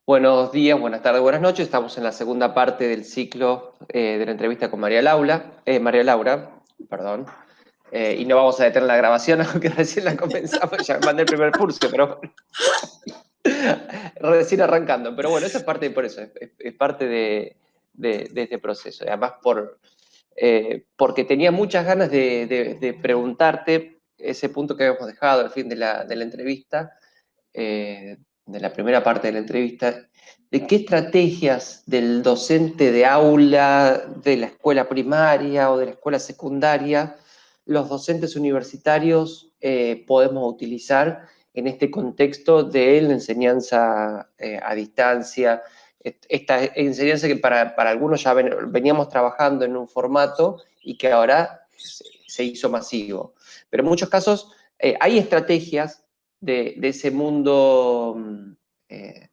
Buenos días, buenas tardes, buenas noches. Estamos en la segunda parte del ciclo de la entrevista con María Laura, perdón. Y no vamos a detener la grabación, aunque recién la comenzamos, ya mandé el primer pulso, pero recién arrancando. Pero bueno, eso es parte, por eso, es parte de este proceso. Además, porque tenía muchas ganas de preguntarte ese punto que habíamos dejado al fin de la entrevista, de la primera parte de la entrevista, de qué estrategias del docente de aula, de la escuela primaria o de la escuela secundaria, los docentes universitarios podemos utilizar en este contexto de la enseñanza a distancia, esta enseñanza que para algunos ya veníamos trabajando en un formato y que ahora se hizo masivo. Pero en muchos casos hay estrategias de ese mundo eh,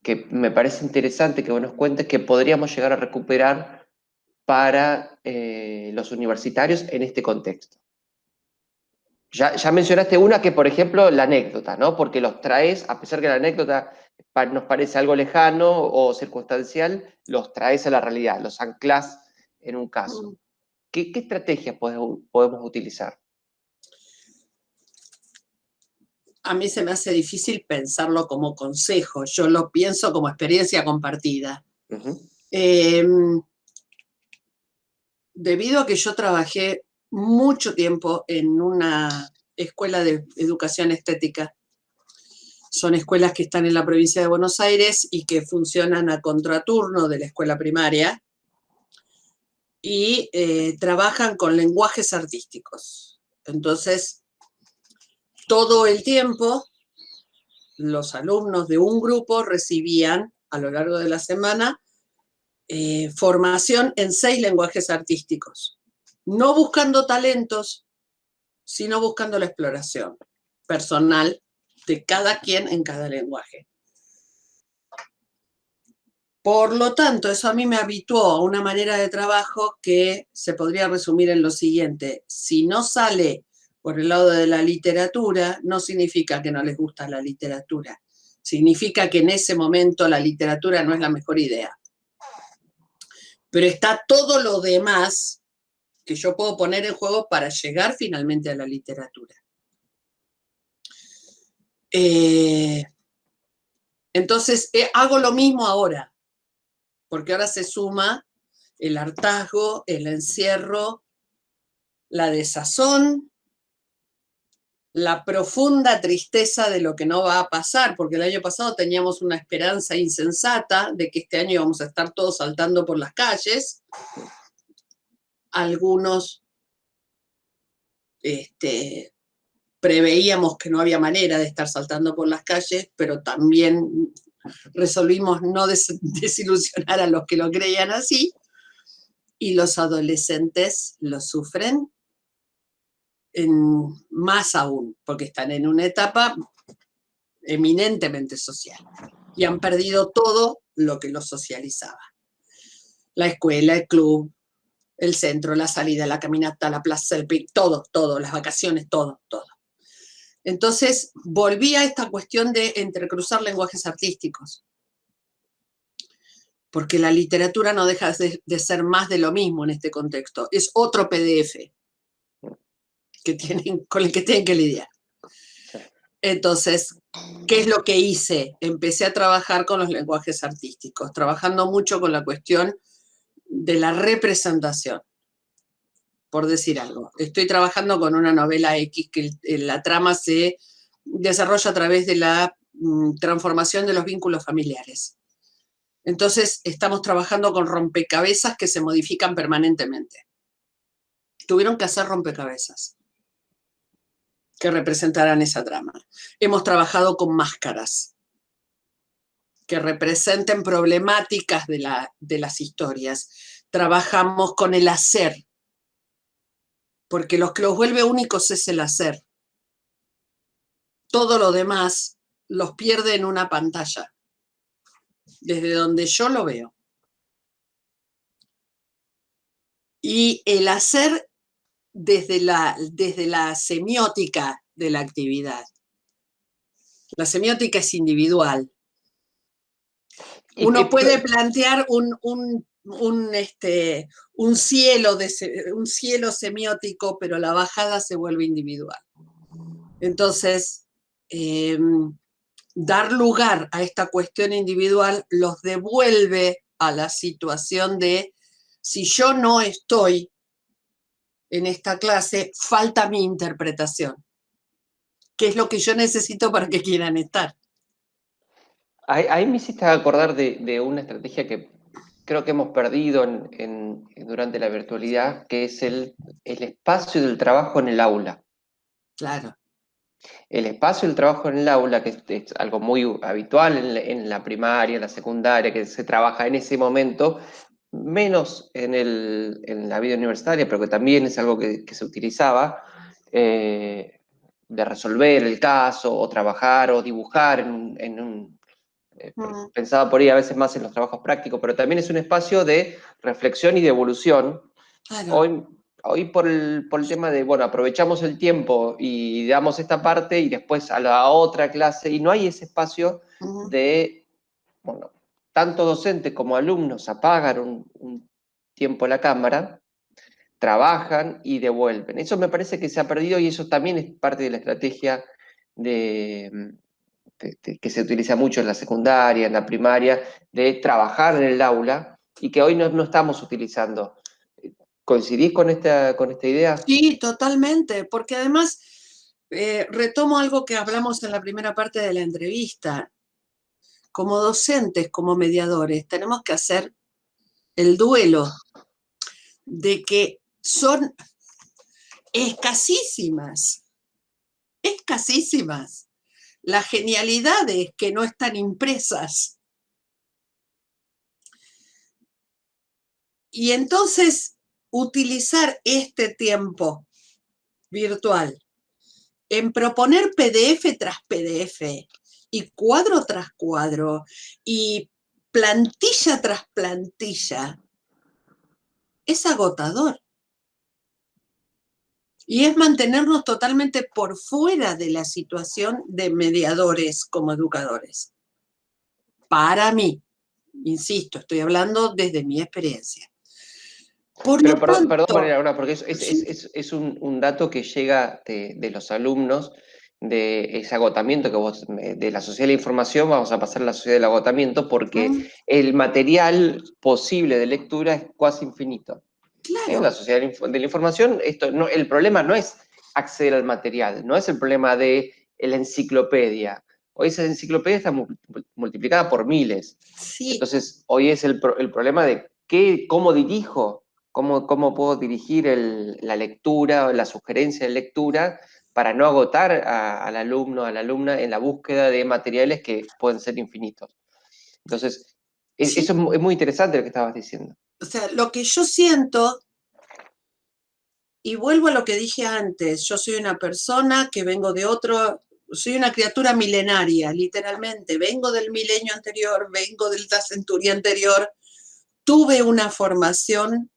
que me parece interesante que vos nos cuentes que podríamos llegar a recuperar para los universitarios en este contexto. Ya mencionaste una que, por ejemplo, la anécdota, ¿no? Porque los traes, a pesar que la anécdota nos parece algo lejano o circunstancial, los traes a la realidad, los anclas en un caso. Mm. ¿Qué estrategias podemos utilizar? A mí se me hace difícil pensarlo como consejo, yo lo pienso como experiencia compartida. Ujú. Debido a que yo trabajé mucho tiempo en una escuela de educación estética, son escuelas que están en la provincia de Buenos Aires y que funcionan a contraturno de la escuela primaria y trabajan con lenguajes artísticos. Entonces, todo el tiempo los alumnos de un grupo recibían a lo largo de la semana formación en 6 lenguajes artísticos, no buscando talentos, sino buscando la exploración personal de cada quien en cada lenguaje. Por lo tanto, eso a mí me habituó a una manera de trabajo que se podría resumir en lo siguiente: si no sale por el lado de la literatura, no significa que no les gusta la literatura, significa que en ese momento la literatura no es la mejor idea. Pero está todo lo demás que yo puedo poner en juego para llegar finalmente a la literatura. Entonces, hago lo mismo ahora, porque ahora se suma el hartazgo, el encierro, la desazón, la profunda tristeza de lo que no va a pasar, porque el año pasado teníamos una esperanza insensata de que este año íbamos a estar todos saltando por las calles. Algunos preveíamos que no había manera de estar saltando por las calles, pero también resolvimos no desilusionar a los que lo creían así, y los adolescentes lo sufren más aún, porque están en una etapa eminentemente social y han perdido todo lo que los socializaba. La escuela, el club, el centro, la salida, la caminata, la plaza, el pic, todo, las vacaciones, todo. Entonces volví a esta cuestión de entrecruzar lenguajes artísticos, porque la literatura no deja de ser más de lo mismo en este contexto, es otro PDF con el que tienen que lidiar. Entonces, ¿qué es lo que hice? Empecé a trabajar con los lenguajes artísticos, trabajando mucho con la cuestión de la representación, por decir algo. Estoy trabajando con una novela X que la trama se desarrolla a través de la transformación de los vínculos familiares. Entonces, estamos trabajando con rompecabezas que se modifican permanentemente. Tuvieron que hacer rompecabezas que representaran esa trama. Hemos trabajado con máscaras que representen problemáticas de las historias. Trabajamos con el hacer, porque lo que los vuelve únicos es el hacer. Todo lo demás los pierde en una pantalla, desde donde yo lo veo. Y el hacer desde la semiótica de la actividad. La semiótica es individual. Y Uno que, puede plantear un cielo, un cielo semiótico, pero la bajada se vuelve individual. Entonces, dar lugar a esta cuestión individual los devuelve a la situación de, si yo no estoy en esta clase, falta mi interpretación, que es lo que yo necesito para que quieran estar. ahí me hiciste acordar de una estrategia que creo que hemos perdido durante la virtualidad, que es el espacio del trabajo en el aula. Claro. El espacio del trabajo en el aula, que es algo muy habitual en la primaria, en la secundaria, que se trabaja en ese momento, menos en la vida universitaria, pero que también es algo que se utilizaba, de resolver el caso, o trabajar, o dibujar pensaba por ahí a veces más en los trabajos prácticos, pero también es un espacio de reflexión y de evolución. Claro. Hoy por el tema de, bueno, aprovechamos el tiempo y damos esta parte y después a la otra clase, y no hay ese espacio de, bueno, tanto docentes como alumnos apagan un tiempo la cámara, trabajan y devuelven. Eso me parece que se ha perdido y eso también es parte de la estrategia que se utiliza mucho en la secundaria, en la primaria, de trabajar en el aula y que hoy no estamos utilizando. ¿Coincidís con esta idea? Sí, totalmente, porque además retomo algo que hablamos en la primera parte de la entrevista. Como docentes, como mediadores, tenemos que hacer el duelo de que son escasísimas las genialidades que no están impresas. Y entonces utilizar este tiempo virtual en proponer PDF tras PDF y cuadro tras cuadro y plantilla tras plantilla es agotador. Y es mantenernos totalmente por fuera de la situación de mediadores como educadores. Para mí, insisto, estoy hablando desde mi experiencia. Por lo Pero perdón tanto, Mariana, porque sí, es un dato que llega de los alumnos, de ese agotamiento que vos, de la sociedad de la información, vamos a pasar a la sociedad del agotamiento, porque el material posible de lectura es casi infinito. En la claro, sociedad de la información, el problema no es acceder al material, no es el problema de la enciclopedia. Hoy esa enciclopedia está multiplicada por miles. sí, Entonces, hoy es el problema de cómo dirijo, cómo puedo dirigir la lectura o la sugerencia de lectura para no agotar al alumno, a la alumna en la búsqueda de materiales que pueden ser infinitos. Entonces, eso sí. es muy interesante lo que estabas diciendo. O sea, lo que yo siento, y vuelvo a lo que dije antes, yo soy una persona que vengo de otro, soy una criatura milenaria, literalmente, vengo del milenio anterior, vengo de la centuria anterior, tuve una formación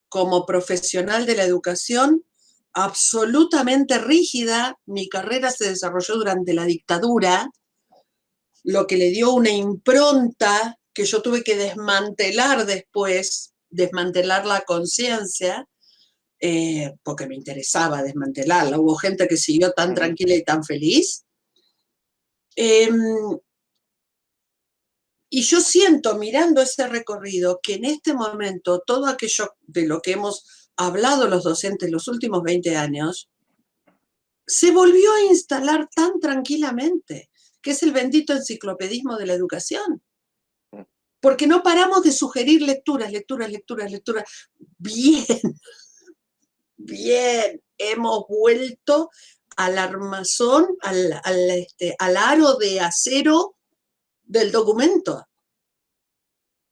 como profesional de la educación absolutamente rígida, mi carrera se desarrolló durante la dictadura, lo que le dio una impronta que yo tuve que desmantelar después, desmantelar la conciencia, porque me interesaba desmantelarla. Hubo gente que siguió tan tranquila y tan feliz. Y yo siento, mirando ese recorrido, que en este momento todo aquello de lo que hemos hablado los docentes los últimos 20 años, se volvió a instalar tan tranquilamente, que es el bendito enciclopedismo de la educación. Porque no paramos de sugerir lecturas, lecturas, lecturas, lecturas. Bien, bien, hemos vuelto al armazón, al aro de acero del documento.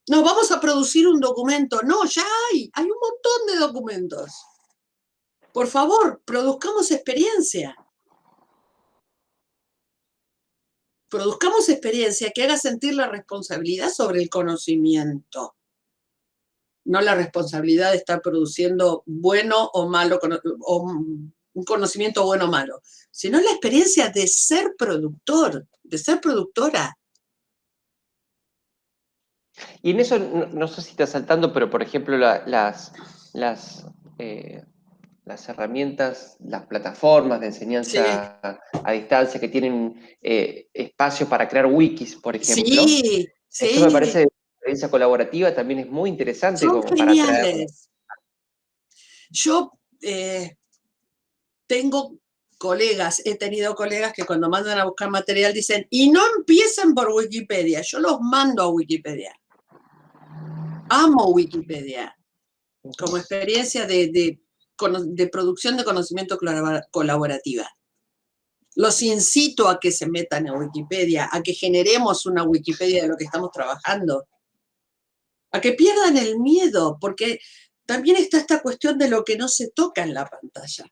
No, vamos a producir un documento. No, ya hay un montón de documentos. Por favor, produzcamos experiencia. Produzcamos experiencia que haga sentir la responsabilidad sobre el conocimiento. No la responsabilidad de estar produciendo bueno o malo, o un conocimiento bueno o malo, sino la experiencia de ser productor, de ser productora. Y en eso, no sé si está saltando, pero por ejemplo, las, eh, las herramientas, las plataformas de Sí, enseñanza a distancia que tienen espacio para crear wikis, por ejemplo, sí, eso me sí, parece, experiencia colaborativa también es muy interesante son como para atraer. geniales. Yo tengo colegas, he tenido colegas que cuando mandan a buscar material dicen, y no empiecen por Wikipedia, yo los mando a Wikipedia. Amo Wikipedia como experiencia de producción de conocimiento colaborativa. Los incito a que se metan en Wikipedia, a que generemos una Wikipedia de lo que estamos trabajando, a que pierdan el miedo, porque también está esta cuestión de lo que no se toca en la pantalla.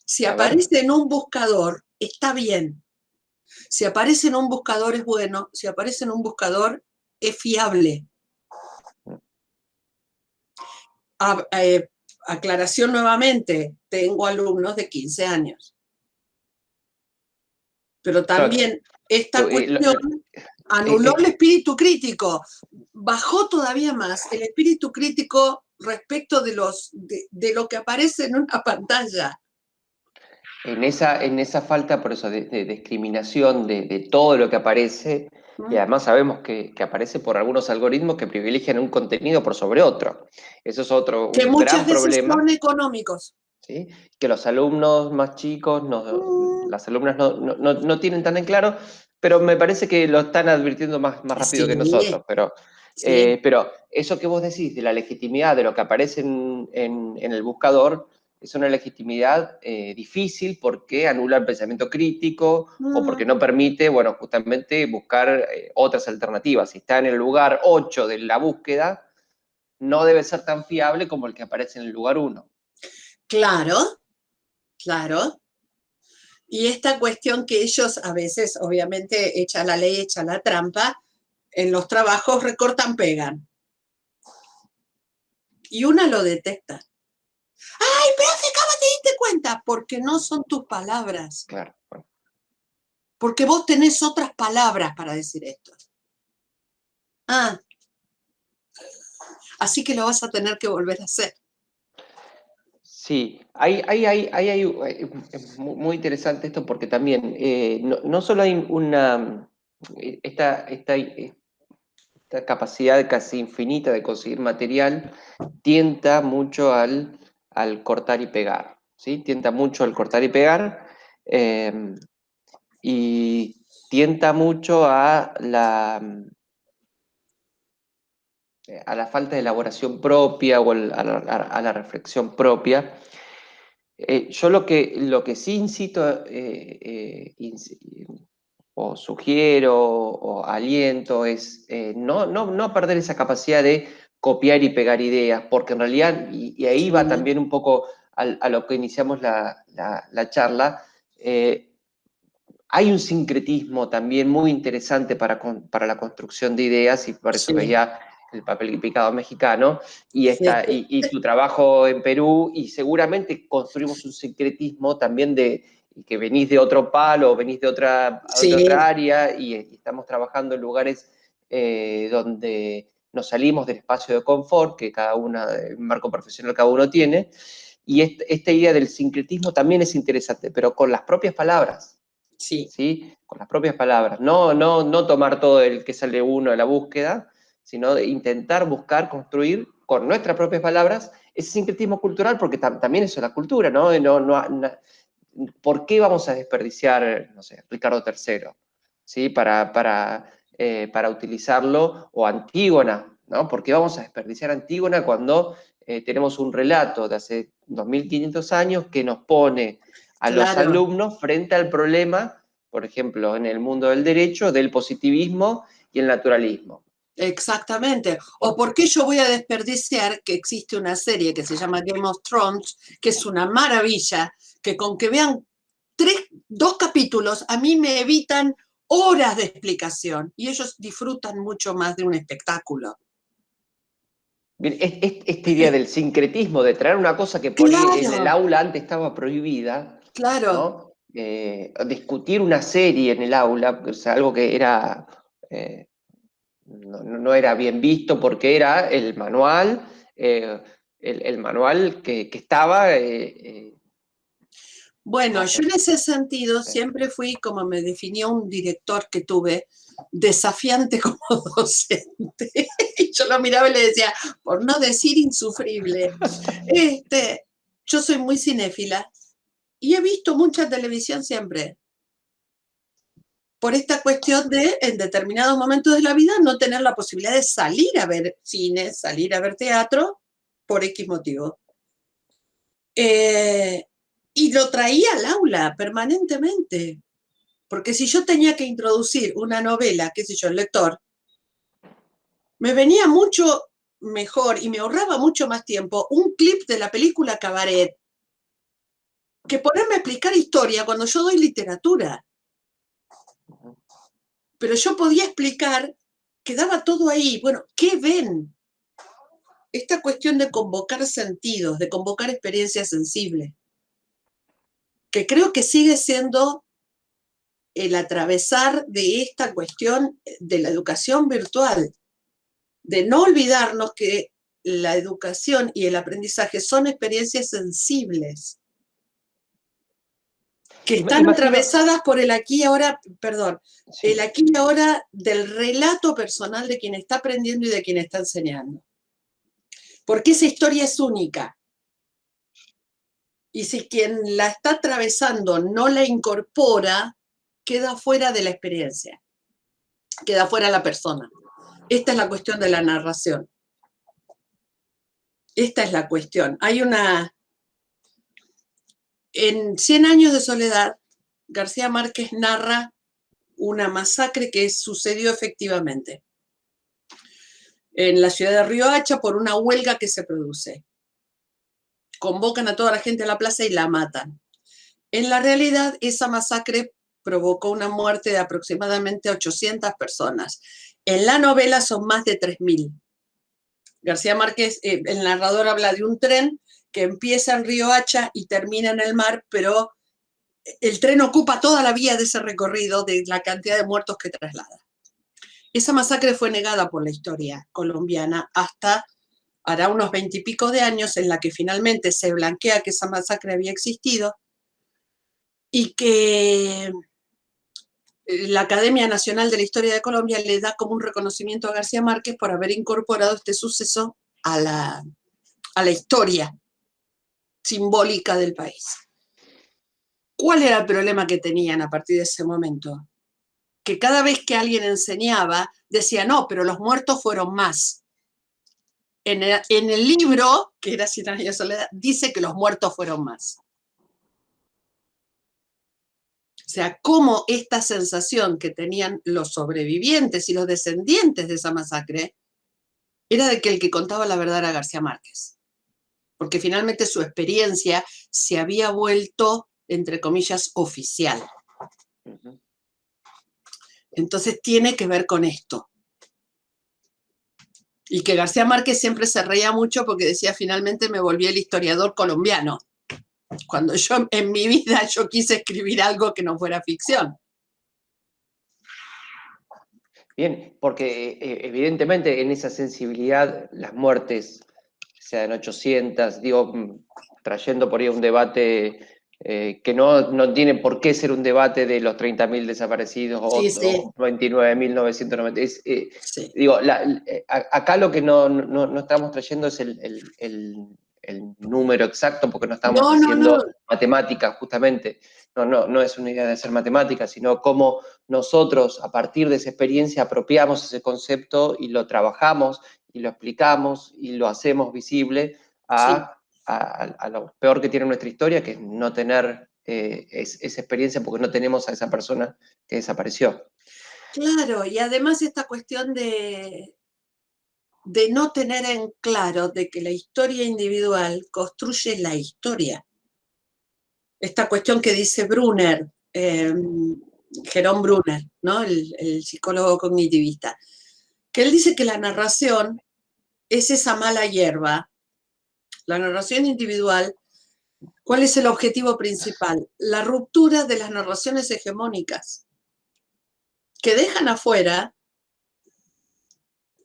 Si A ver, aparece en un buscador, está bien. Si aparece en un buscador es bueno, si aparece en un buscador es fiable. A, aclaración nuevamente, tengo alumnos de 15 años, pero claro, también esta cuestión anuló el espíritu crítico, bajó todavía más el espíritu crítico respecto de lo que aparece en una pantalla. en esa falta, por eso, de discriminación de todo lo que aparece, y ¿Mm? además sabemos que aparece por algunos algoritmos que privilegian un contenido por sobre otro. Eso es otro, Que un muchas gran veces problema, son económicos. ¿sí? Que los alumnos más chicos, Mm, las alumnas no tienen tan en claro, pero me parece que lo están advirtiendo más rápido que sí, nosotros. Pero, sí, pero eso que vos decís de la legitimidad de lo que aparece en el buscador es una legitimidad difícil porque anula el pensamiento crítico o porque mm, no permite, bueno, justamente buscar otras alternativas. Si está en el lugar 8 de la búsqueda, no debe ser tan fiable como el que aparece en el lugar uno. claro, claro. Y esta cuestión que ellos a veces, obviamente, echa la ley, echa la trampa, en los trabajos recortan, pegan. Y una lo detecta. ¡Ay, profe, cómo te diste cuenta! Porque no son tus palabras. Claro. Bueno. Porque vos tenés otras palabras para decir esto. Ah, así que lo vas a tener que volver a hacer. Sí, es muy interesante esto porque también no solo hay esta capacidad casi infinita de conseguir material, tienta mucho al cortar y pegar, ¿sí? Tienta mucho al cortar y pegar y tienta mucho a la falta de elaboración propia o a la reflexión propia. Yo lo que sí incito o sugiero o aliento es no perder esa capacidad de copiar y pegar ideas, porque en realidad, y ahí va Sí, también un poco a lo que iniciamos la charla, hay un sincretismo también muy interesante para la construcción de ideas y por eso sí, veía el papel picado mexicano sí, y tu trabajo en Perú y seguramente construimos un sincretismo también de que venís de otro palo, venís de otra sí, área y estamos trabajando en lugares donde nos salimos del espacio de confort que cada una, el marco profesional cada uno tiene y esta idea del sincretismo también es interesante, pero con las propias palabras. sí, ¿Sí? Con las propias palabras. No tomar todo el que sale uno de la búsqueda, sino de intentar buscar, construir con nuestras propias palabras ese sincretismo cultural, porque también eso es la cultura, ¿no? ¿Por qué vamos a desperdiciar, no sé, Ricardo III, ¿sí? Para utilizarlo, o Antígona, ¿no? ¿Por qué vamos a desperdiciar Antígona cuando tenemos un relato de hace 2500 años que nos pone a los claro, alumnos frente al problema, por ejemplo, en el mundo del derecho, del positivismo y el naturalismo? exactamente. ¿O por qué yo voy a desperdiciar que existe una serie que se llama Game of Thrones, que es una maravilla, que con que vean dos capítulos, a mí me evitan horas de explicación y ellos disfrutan mucho más de un espectáculo. Bien, esta idea del sincretismo, de traer una cosa que por ahí en el Claro, aula antes estaba prohibida, claro, ¿no? Discutir una serie en el aula, o sea, algo que era, eh, no era bien visto porque era el manual, el manual que estaba... Bueno, yo en ese sentido siempre fui, como me definió un director que tuve, desafiante como docente. Yo lo miraba y le decía, por no decir insufrible, yo soy muy cinéfila y he visto mucha televisión siempre, por esta cuestión de, en determinados momentos de la vida, no tener la posibilidad de salir a ver cine, salir a ver teatro, por X motivo. Y lo traía al aula permanentemente. Porque si yo tenía que introducir una novela, qué sé yo, el lector, me venía mucho mejor y me ahorraba mucho más tiempo un clip de la película Cabaret que ponerme a explicar historia cuando yo doy literatura. Pero yo podía explicar, quedaba todo ahí. Bueno, ¿qué ven? Esta cuestión de convocar sentidos, de convocar experiencias sensibles, que creo que sigue siendo el atravesar de esta cuestión de la educación virtual, de no olvidarnos que la educación y el aprendizaje son experiencias sensibles, que están atravesadas por el aquí y ahora, perdón, sí, el aquí y ahora del relato personal de quien está aprendiendo y de quien está enseñando. Porque esa historia es única. Y si quien la está atravesando no la incorpora, queda fuera de la experiencia, queda fuera la persona. Esta es la cuestión de la narración. Esta es la cuestión. Hay una... En 100 años de soledad, García Márquez narra una masacre que sucedió efectivamente en la ciudad de Riohacha por una huelga que se produce. Convocan a toda la gente a la plaza y la matan. En la realidad, esa masacre provocó una muerte de aproximadamente 800 personas. En la novela son más de 3000. García Márquez, el narrador, habla de un tren que empieza en Riohacha y termina en el mar, pero el tren ocupa toda la vía de ese recorrido, de la cantidad de muertos que traslada. Esa masacre fue negada por la historia colombiana hasta hará unos 20 y pico de años, en la que finalmente se blanquea que esa masacre había existido y que la Academia Nacional de la Historia de Colombia le da como un reconocimiento a García Márquez por haber incorporado este suceso a la historia simbólica del país. ¿Cuál era el problema que tenían a partir de ese momento? Que cada vez que alguien enseñaba, decía, no, pero los muertos fueron más. En el libro, que era 100 años de soledad, dice que los muertos fueron más. O sea, cómo esta sensación que tenían los sobrevivientes y los descendientes de esa masacre era de que el que contaba la verdad era García Márquez. Porque finalmente su experiencia se había vuelto, entre comillas, oficial. Entonces tiene que ver con esto. Y que García Márquez siempre se reía mucho porque decía, finalmente me volví el historiador colombiano. Cuando yo en mi vida yo quise escribir algo que no fuera ficción. Bien, porque evidentemente en esa sensibilidad las muertes, sean 800, digo, trayendo por ahí un debate que no tiene por qué ser un debate de los 30.000 desaparecidos o 29.990. Sí. Digo, acá lo que no estamos trayendo es el número exacto, porque no estamos haciendo matemáticas, justamente. No es una idea de hacer matemáticas, sino cómo nosotros, a partir de esa experiencia, apropiamos ese concepto y lo trabajamos y lo explicamos y lo hacemos visible a lo peor que tiene nuestra historia, que es no tener esa experiencia porque no tenemos a esa persona que desapareció. Claro, y además esta cuestión de no tener en claro de que la historia individual construye la historia. Esta cuestión que dice Brunner, Jerome Brunner, ¿no? el psicólogo cognitivista, que él dice que la narración es esa mala hierba. La narración individual, ¿cuál es el objetivo principal? La ruptura de las narraciones hegemónicas, que dejan afuera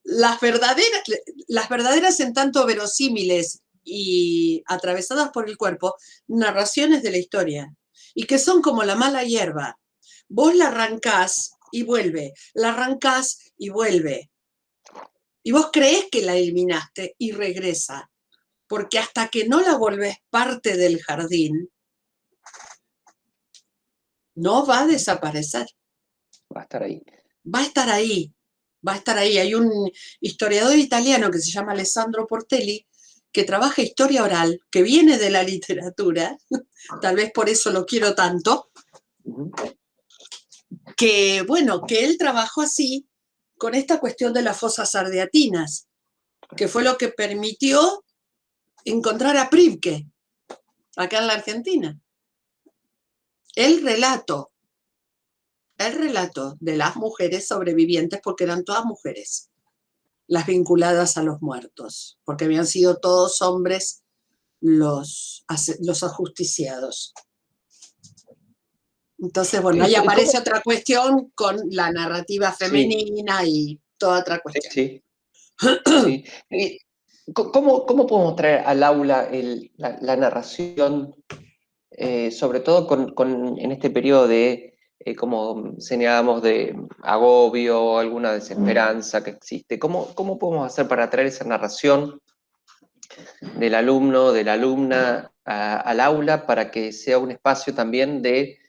las verdaderas en tanto verosímiles y atravesadas por el cuerpo, narraciones de la historia, y que son como la mala hierba. Vos la arrancás y vuelve, la arrancás y vuelve. Y vos creés que la eliminaste y regresa, porque hasta que no la volvés parte del jardín, no va a desaparecer. Va a estar ahí. Va a estar ahí, va a estar ahí. Hay un historiador italiano que se llama Alessandro Portelli, que trabaja historia oral, que viene de la literatura, tal vez por eso lo quiero tanto, que bueno, que él trabajó así con esta cuestión de las fosas ardeatinas, que fue lo que permitió encontrar a Privke, acá en la Argentina. El relato de las mujeres sobrevivientes, porque eran todas mujeres, las vinculadas a los muertos, porque habían sido todos hombres los ajusticiados. Entonces, bueno, ahí aparece otra cuestión con la narrativa femenina y toda otra cuestión. Sí. ¿Cómo podemos traer al aula la narración, sobre todo en este periodo de, como señalábamos, de agobio, alguna desesperanza que existe? ¿Cómo podemos hacer para traer esa narración del alumno, de la alumna al aula para que sea un espacio también de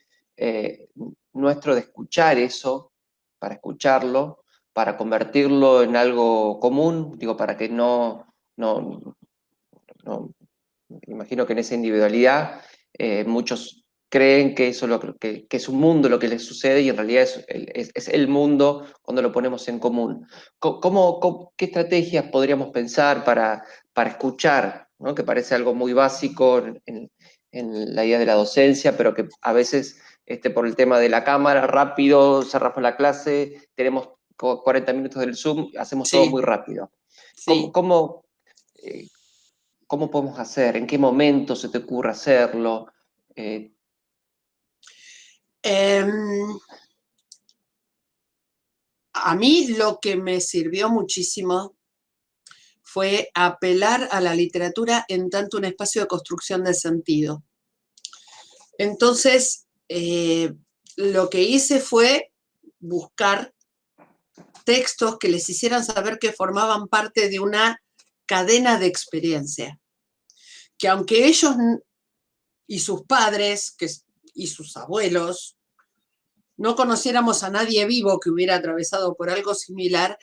nuestro de escuchar eso, para escucharlo, para convertirlo en algo común, digo, para que no imagino que en esa individualidad muchos creen que eso que es un mundo lo que les sucede y en realidad es el mundo cuando lo ponemos en común. ¿Qué estrategias podríamos pensar para escuchar, ¿no? Que parece algo muy básico en la idea de la docencia, pero que a veces por el tema de la cámara, rápido, cerramos la clase, tenemos 40 minutos del Zoom, hacemos todo muy rápido. Sí. ¿Cómo podemos hacer? ¿En qué momento se te ocurre hacerlo? A mí lo que me sirvió muchísimo fue apelar a la literatura en tanto un espacio de construcción de sentido. Entonces, lo que hice fue buscar textos que les hicieran saber que formaban parte de una cadena de experiencia, que aunque ellos y sus padres y sus abuelos no conociéramos a nadie vivo que hubiera atravesado por algo similar,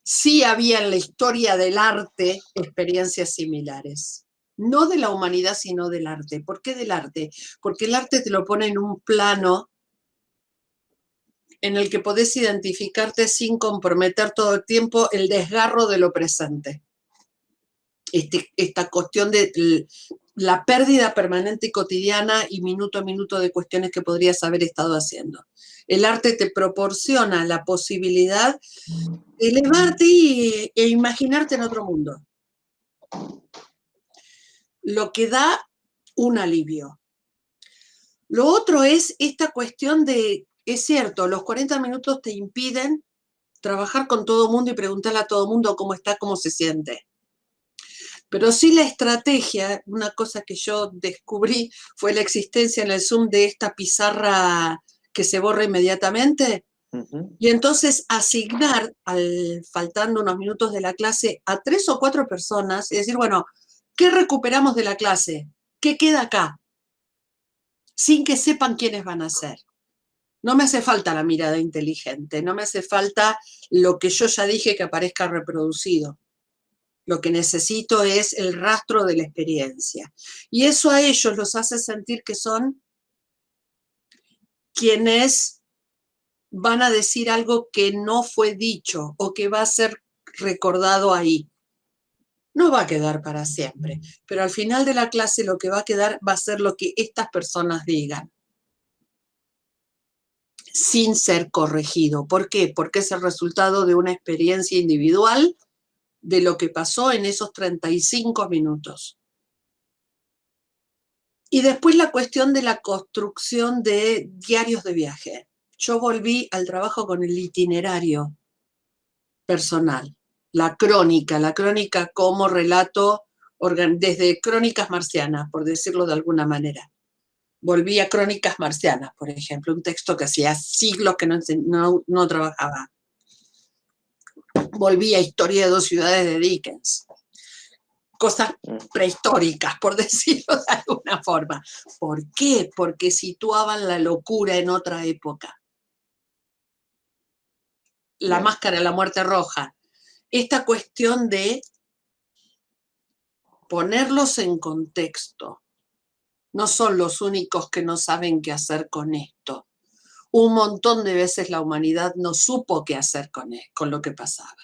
sí había en la historia del arte experiencias similares. No de la humanidad, sino del arte. ¿Por qué del arte? Porque el arte te lo pone en un plano en el que podés identificarte sin comprometer todo el tiempo el desgarro de lo presente. Esta cuestión de la pérdida permanente y cotidiana y minuto a minuto de cuestiones que podrías haber estado haciendo. El arte te proporciona la posibilidad de elevarte e imaginarte en otro mundo. Lo que da un alivio. Lo otro es esta cuestión de, es cierto, los 40 minutos te impiden trabajar con todo el mundo y preguntarle a todo el mundo cómo está, cómo se siente. Pero sí la estrategia, una cosa que yo descubrí fue la existencia en el Zoom de esta pizarra que se borra inmediatamente. Y entonces asignar, faltando unos minutos de la clase, a 3 o 4 personas y decir, bueno, ¿qué recuperamos de la clase? ¿Qué queda acá? Sin que sepan quiénes van a ser. No me hace falta la mirada inteligente, no me hace falta lo que yo ya dije que aparezca reproducido. Lo que necesito es el rastro de la experiencia. Y eso a ellos los hace sentir que son quienes van a decir algo que no fue dicho o que va a ser recordado ahí. No va a quedar para siempre, pero al final de la clase lo que va a quedar va a ser lo que estas personas digan, sin ser corregido. ¿Por qué? Porque es el resultado de una experiencia individual de lo que pasó en esos 35 minutos. Y después la cuestión de la construcción de diarios de viaje. Yo volví al trabajo con el itinerario personal. la crónica como relato, desde Crónicas Marcianas, por decirlo de alguna manera. Volví a Crónicas Marcianas, por ejemplo, un texto que hacía siglos que no trabajaba. Volví a Historia de dos ciudades de Dickens. Cosas prehistóricas, por decirlo de alguna forma. ¿Por qué? Porque situaban la locura en otra época. La máscara de la muerte roja. Esta cuestión de ponerlos en contexto. No son los únicos que no saben qué hacer con esto. Un montón de veces la humanidad no supo qué hacer con lo que pasaba.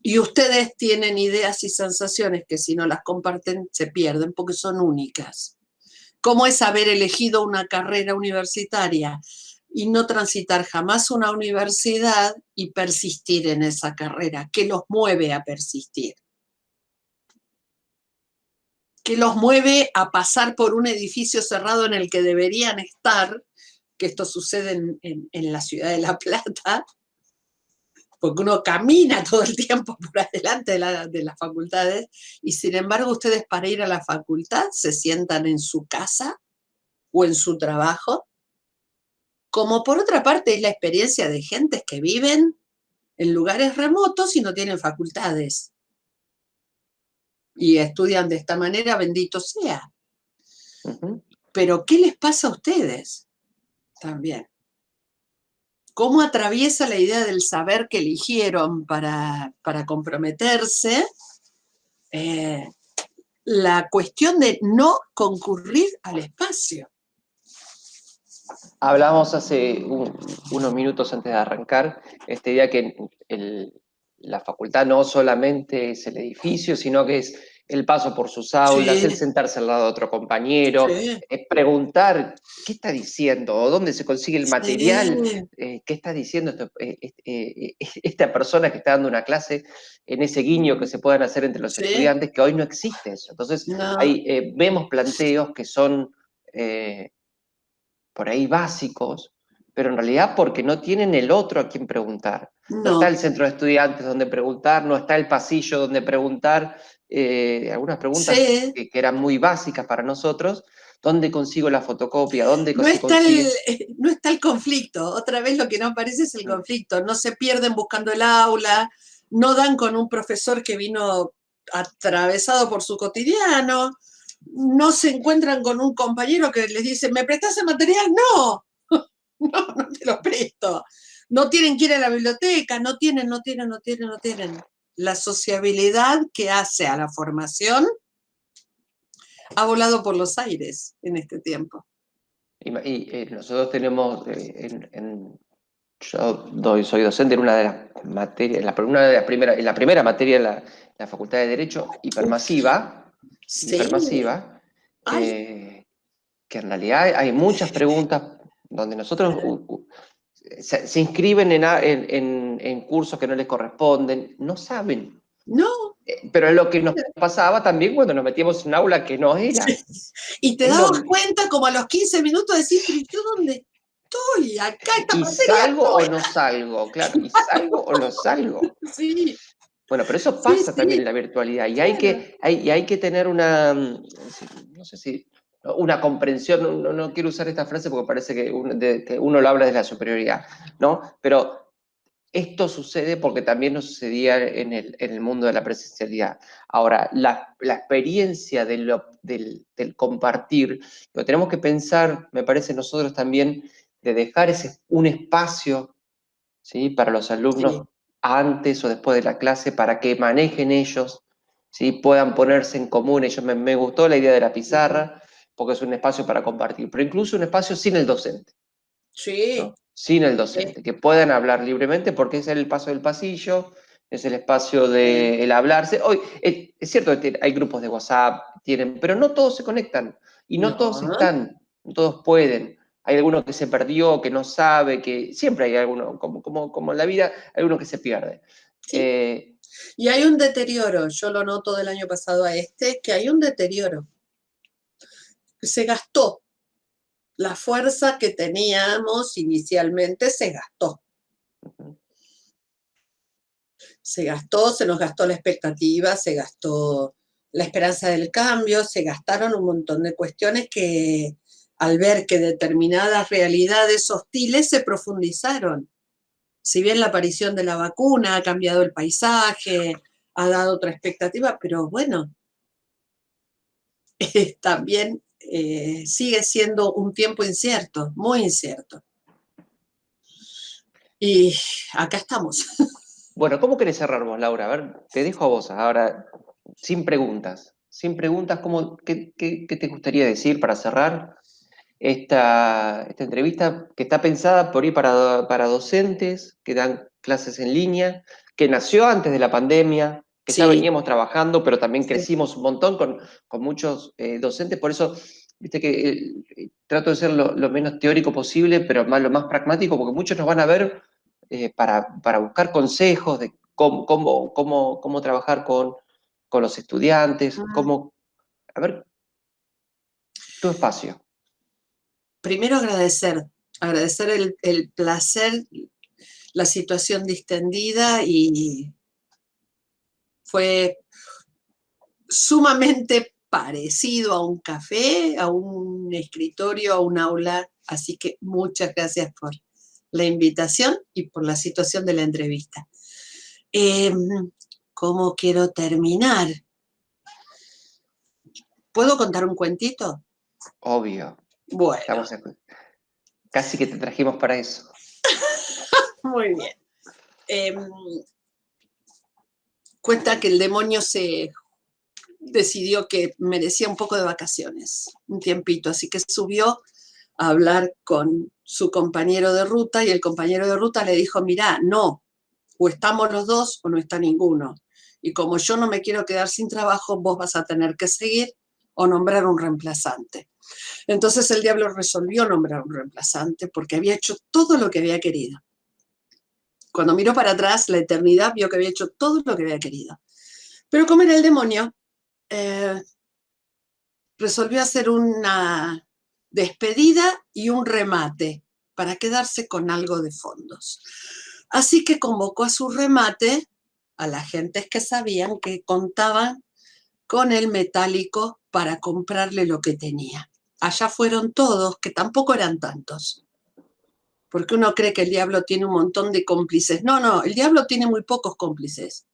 Y ustedes tienen ideas y sensaciones que si no las comparten se pierden porque son únicas. ¿Cómo es haber elegido una carrera universitaria y no transitar jamás una universidad y persistir en esa carrera? ¿Qué los mueve a persistir? ¿Qué los mueve a pasar por un edificio cerrado en el que deberían estar? Que esto sucede en la ciudad de La Plata, porque uno camina todo el tiempo por adelante de las facultades, y sin embargo ustedes para ir a la facultad se sientan en su casa o en su trabajo, como por otra parte es la experiencia de gentes que viven en lugares remotos y no tienen facultades. Y estudian de esta manera, bendito sea. Pero ¿qué les pasa a ustedes también? ¿Cómo atraviesa la idea del saber que eligieron para comprometerse la cuestión de no concurrir al espacio? Hablábamos hace unos minutos antes de arrancar esta idea que la facultad no solamente es el edificio, sino que es el paso por sus aulas, Sí, el sentarse al lado de otro compañero, sí, preguntar qué está diciendo o dónde se consigue el material, sí. qué está diciendo esta persona que está dando una clase, en ese guiño que se puedan hacer entre los Sí, estudiantes, que hoy no existe eso. Entonces, no, ahí vemos planteos que son por ahí básicos, pero en realidad porque no tienen el otro a quien preguntar. No está no. el centro de estudiantes donde preguntar, no está el pasillo donde preguntar, algunas preguntas Sí, que eran muy básicas para nosotros. ¿Dónde consigo la fotocopia? ¿Dónde no se está el, consigue? no está el conflicto. Otra vez lo que no aparece es el conflicto. No se pierden buscando el aula, no dan con un profesor que vino atravesado por su cotidiano, no se encuentran con un compañero que les dice, ¿me prestás el material? No, no te lo presto. No tienen que ir a la biblioteca, no tienen. La sociabilidad que hace a la formación ha volado por los aires en este tiempo. Nosotros tenemos, yo soy docente en una de las materias, en la primera materia de la Facultad de Derecho, hipermasiva, Sí, hipermasiva, ay, que en realidad hay muchas preguntas donde nosotros se inscriben en cursos que no les corresponden, no saben. no. Pero es lo que nos pasaba también cuando nos metíamos en un aula que no era. Y te Es dabas lo, cuenta como a los 15 minutos de decir, pero ¿yo dónde estoy? Acá esta y materia salgo o no no salgo, claro, y salgo o no salgo. es. Sí, Bueno, pero eso sí, pasa también sí, en la virtualidad y claro. hay que tener una, no sé si, una comprensión, no quiero usar esta frase porque parece que uno lo habla de la superioridad, ¿no? Pero esto sucede porque también nos sucedía en el mundo de la presencialidad. Ahora, la experiencia del compartir, lo tenemos que pensar, me parece nosotros también, de dejar un espacio, ¿sí?, para los alumnos Sí. antes o después de la clase, para que manejen ellos, ¿sí?, puedan ponerse en común. Me gustó la idea de la pizarra, porque es un espacio para compartir, pero incluso un espacio sin el docente, Sí, ¿no? Sin el sí, docente, que puedan hablar libremente porque es el paso del pasillo, es el espacio sí. del hablarse. Hoy, es cierto que hay grupos de WhatsApp, pero no todos se conectan y no todos No, están, no todos pueden. Hay alguno que se perdió, que no sabe, que siempre hay alguno, como en la vida, hay uno que se pierde. sí. Y hay un deterioro, yo lo noto del año pasado a este, que hay un deterioro. Se gastó. La fuerza que teníamos inicialmente se gastó. se nos gastó la expectativa, se gastó la esperanza del cambio, se gastaron un montón de cuestiones que al ver que determinadas realidades hostiles se profundizaron. Si bien la aparición de la vacuna ha cambiado el paisaje, ha dado otra expectativa, pero bueno, también sigue siendo un tiempo incierto, muy incierto. Y acá estamos. Bueno, ¿cómo querés cerrar vos, Laura? A ver, te dejo a vos ahora, sin preguntas. Sin preguntas, qué te gustaría decir para cerrar esta entrevista que está pensada por ahí para docentes que dan clases en línea, que nació antes de la pandemia, que ya Sí, veníamos trabajando, pero también sí. crecimos un montón con muchos docentes, por eso, viste que trato de ser lo menos teórico posible, pero lo más pragmático, porque muchos nos van a ver para buscar consejos de cómo trabajar con los estudiantes, a ver, tu espacio. Primero agradecer el placer, la situación distendida y fue sumamente parecido a un café, a un escritorio, a un aula. Así que muchas gracias por la invitación y por la situación de la entrevista. Eh, ¿Cómo quiero terminar? ¿Puedo contar un cuentito? Obvio. Bueno, Estamos casi que te trajimos para eso. muy bien. Eh, Cuenta que el demonio se decidió que merecía un poco de vacaciones, un tiempito, así que subió a hablar con su compañero de ruta y el compañero de ruta le dijo, mirá, no, o estamos los dos o no está ninguno. Y como yo no me quiero quedar sin trabajo, vos vas a tener que seguir o nombrar un reemplazante. Entonces el diablo resolvió nombrar un reemplazante porque había hecho todo lo que había querido. Cuando miró para atrás, la eternidad vio que había hecho todo lo que había querido. Pero como era el demonio, eh, resolvió hacer una despedida y un remate para quedarse con algo de fondos. Así que convocó a su remate a las gentes que sabían que contaban con el metálico para comprarle lo que tenía. Allá fueron todos, que tampoco eran tantos, porque uno cree que el diablo tiene un montón de cómplices. No, no, el diablo tiene muy pocos cómplices,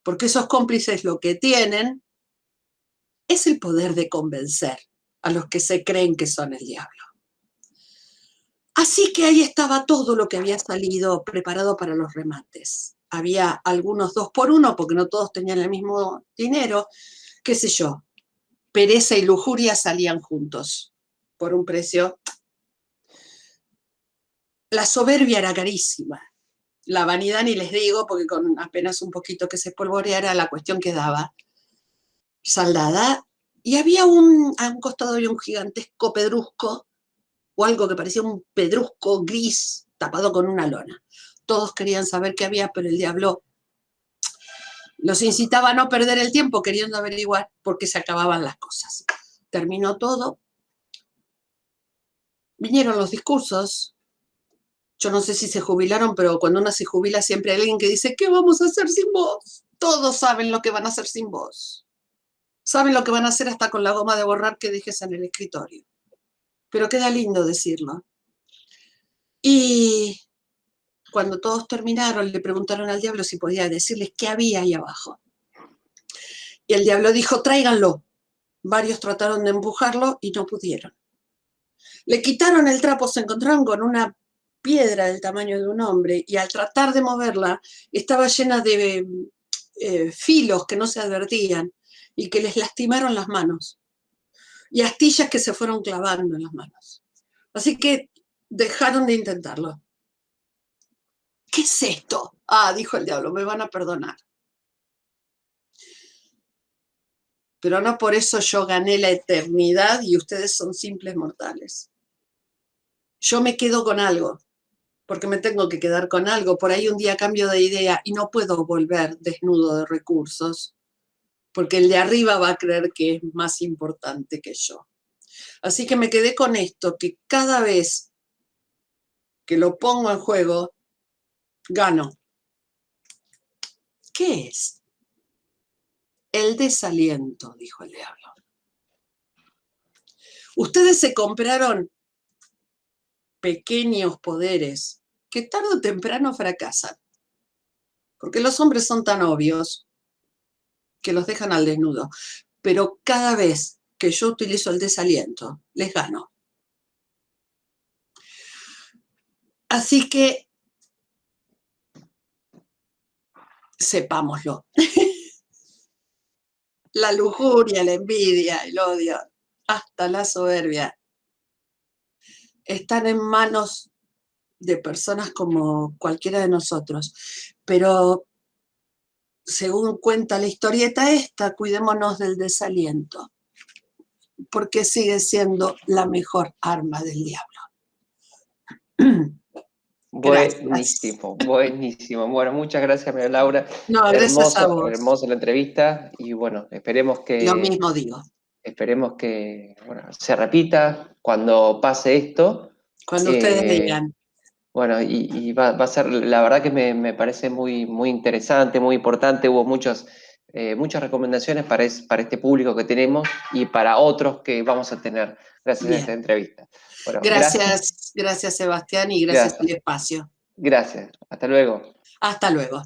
porque esos cómplices lo que tienen es el poder de convencer a los que se creen que son el diablo. Así que ahí estaba todo lo que había salido preparado para los remates. Había algunos 2 por 1 porque no todos tenían el mismo dinero, qué sé yo. Pereza y lujuria salían juntos por un precio. La soberbia era carísima. La vanidad ni les digo, porque con apenas un poquito que se polvoreara la cuestión quedaba saldada. Y había a un costado había un gigantesco pedrusco o algo que parecía un pedrusco gris tapado con una lona. Todos querían saber qué había, pero el diablo los incitaba a no perder el tiempo queriendo averiguar por qué se acababan las cosas. Terminó todo, vinieron los discursos. Yo no sé si se jubilaron, pero cuando uno se jubila siempre hay alguien que dice, ¿qué vamos a hacer sin vos? Todos saben lo que van a hacer sin vos. Saben lo que van a hacer hasta con la goma de borrar que dejes en el escritorio. Pero queda lindo decirlo. Y cuando todos terminaron, le preguntaron al diablo si podía decirles qué había ahí abajo. Y el diablo dijo, tráiganlo. Varios trataron de empujarlo y no pudieron. Le quitaron el trapo, se encontraron con una piedra del tamaño de un hombre y al tratar de moverla estaba llena de filos que no se advertían y que les lastimaron las manos y astillas que se fueron clavando en las manos. Así que dejaron de intentarlo. ¿Qué es esto? Ah, dijo el diablo, me van a perdonar. Pero no por eso yo gané la eternidad y ustedes son simples mortales. Yo me quedo con algo, porque me tengo que quedar con algo. Por ahí un día cambio de idea y no puedo volver desnudo de recursos, porque el de arriba va a creer que es más importante que yo. Así que me quedé con esto, que cada vez que lo pongo en juego, gano. ¿Qué es? El desaliento, dijo el diablo. Ustedes se compraron pequeños poderes que tarde o temprano fracasan, porque los hombres son tan obvios que los dejan al desnudo, pero cada vez que yo utilizo el desaliento, les gano. Así que sepámoslo. La lujuria, la envidia, el odio, hasta la soberbia, están en manos de personas como cualquiera de nosotros. Pero, según cuenta la historieta esta, cuidémonos del desaliento, porque sigue siendo la mejor arma del diablo. Gracias. Buenísimo, buenísimo. Bueno, muchas gracias, María Laura. No, gracias a Hermoso, vos. hermoso la entrevista y bueno, Lo mismo digo. esperemos que bueno, se repita cuando pase esto. Cuando ustedes Eh, digan. bueno, y va a ser, la verdad que me parece muy, muy interesante, muy importante. Hubo muchas recomendaciones para este público que tenemos y para otros que vamos a tener gracias a esta Bien. entrevista. Bueno, gracias, Gracias, gracias Sebastián y gracias al gracias, espacio. gracias. Hasta luego. Hasta luego.